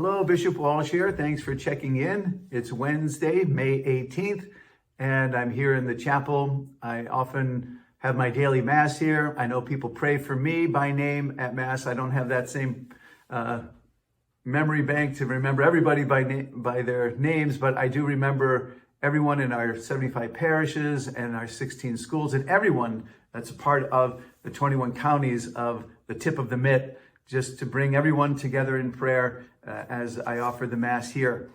Hello, Bishop Walsh here. Thanks for checking in. It's Wednesday, May 18th, and I'm here in the chapel. I often have my daily Mass here. I know people pray for me by name at Mass. I don't have that same memory bank to remember everybody by their names, but I do remember everyone in our 75 parishes and our 16 schools and everyone that's a part of the 21 counties of the tip of the mitt, just to bring everyone together in prayer as I offer the Mass here.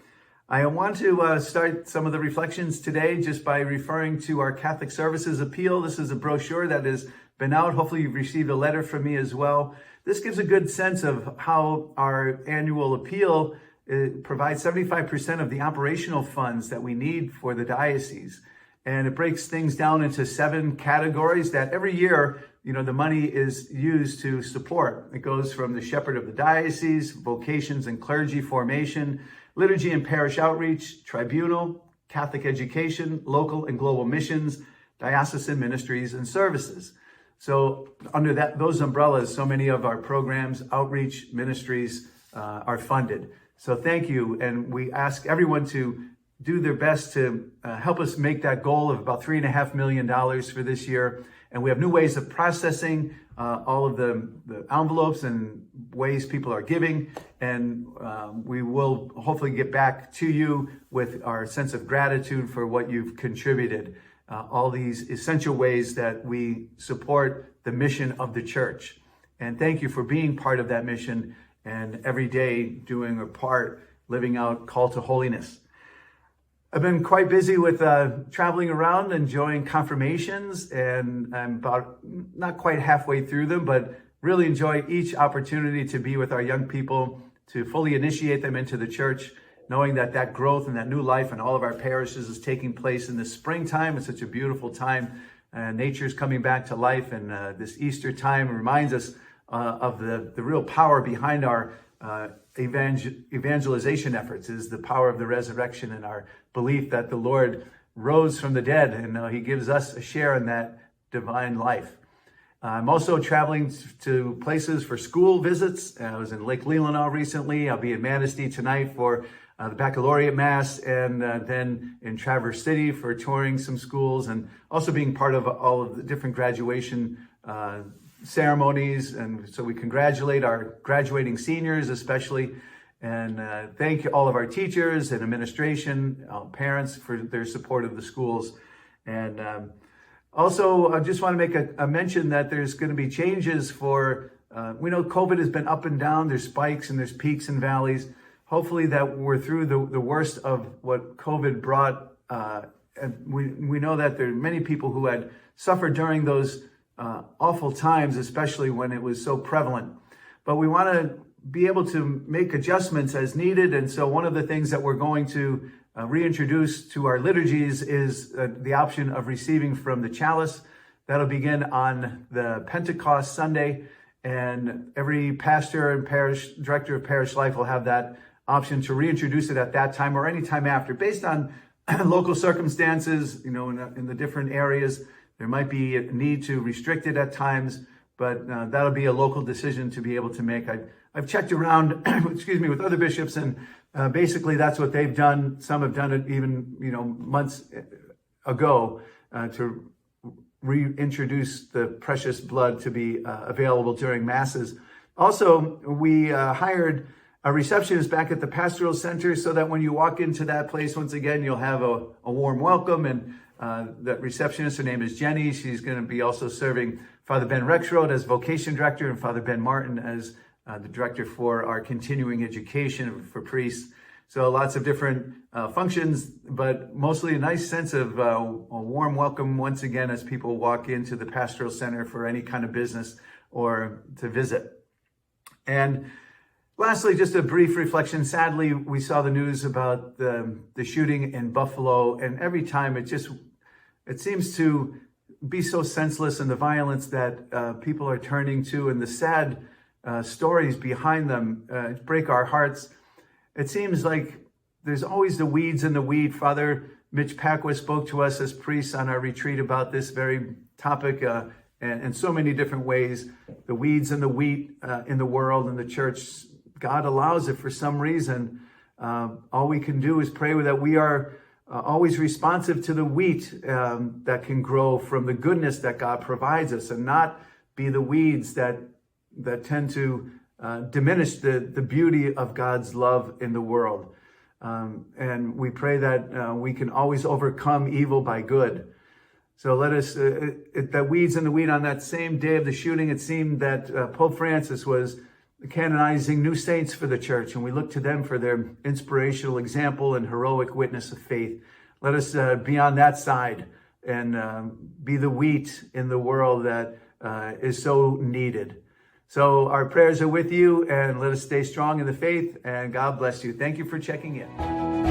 I want to start some of the reflections today just by referring to our Catholic Services Appeal. This is a brochure that has been out. Hopefully you've received a letter from me as well. This gives a good sense of how our annual appeal provides 75% of the operational funds that we need for the diocese. And it breaks things down into 7 categories that every year, the money is used to support. It goes from the shepherd of the diocese, vocations and clergy formation, liturgy and parish outreach, tribunal, Catholic education, local and global missions, diocesan ministries and services. So under those umbrellas, so many of our programs, outreach ministries are funded. So thank you. And we ask everyone to do their best to help us make that goal of about $3.5 million for this year. And we have new ways of processing all of the envelopes and ways people are giving. And we will hopefully get back to you with our sense of gratitude for what you've contributed. All these essential ways that we support the mission of the church. And thank you for being part of that mission and every day doing our part, living out call to holiness. I've been quite busy with traveling around, enjoying confirmations, and I'm about not quite halfway through them, but really enjoy each opportunity to be with our young people, to fully initiate them into the church, knowing that growth and that new life in all of our parishes is taking place in the springtime. It's such a beautiful time. Nature's coming back to life, and this Easter time reminds us of the real power behind our evangelization efforts, is the power of the resurrection and our belief that the Lord rose from the dead, and he gives us a share in that divine life. I'm also traveling to places for school visits. I was in Lake Leelanau recently. I'll be in Manistee tonight for the Baccalaureate Mass, and then in Traverse City for touring some schools, and also being part of all of the different graduation ceremonies. And so we congratulate our graduating seniors especially, and thank all of our teachers and administration, parents for their support of the schools. And also I just want to make a mention that there's going to be changes for, we know COVID has been up and down, there's spikes and there's peaks and valleys. Hopefully that we're through the worst of what COVID brought. And we know that there are many people who had suffered during those awful times, especially when it was so prevalent. But we want to be able to make adjustments as needed. And so one of the things that we're going to reintroduce to our liturgies is the option of receiving from the chalice. That'll begin on the Pentecost Sunday. And every pastor and parish director of parish life will have that option to reintroduce it at that time or any time after, based on local circumstances, in the different areas. There might be a need to restrict it at times, but that'll be a local decision to be able to make. I've checked around, with other bishops, and basically that's what they've done. Some have done it even, months ago to reintroduce the precious blood to be available during masses. Also, we hired a receptionist back at the pastoral center so that when you walk into that place, once again, you'll have a warm welcome. And that receptionist, her name is Jenny. She's going to be also serving Father Ben Rexroth as vocation director and Father Ben Martin as the director for our continuing education for priests. So lots of different functions, but mostly a nice sense of a warm welcome once again as people walk into the pastoral center for any kind of business or to visit. And lastly, just a brief reflection. Sadly, we saw the news about the shooting in Buffalo, and every time it seems to be so senseless, and the violence that people are turning to and the sad stories behind them break our hearts. It seems like there's always the weeds in the wheat. Father Mitch Pacwa spoke to us as priests on our retreat about this very topic in so many different ways. The weeds and the wheat in the world and the church God allows it for some reason, all we can do is pray that we are always responsive to the wheat that can grow from the goodness that God provides us, and not be the weeds that tend to diminish the beauty of God's love in the world. And we pray that we can always overcome evil by good. So let us, the weeds and the wheat, on that same day of the shooting, it seemed that Pope Francis was canonizing new saints for the church, and we look to them for their inspirational example and heroic witness of faith. Let us be on that side and be the wheat in the world that is so needed. So our prayers are with you, and let us stay strong in the faith, and God bless you. Thank you for checking in.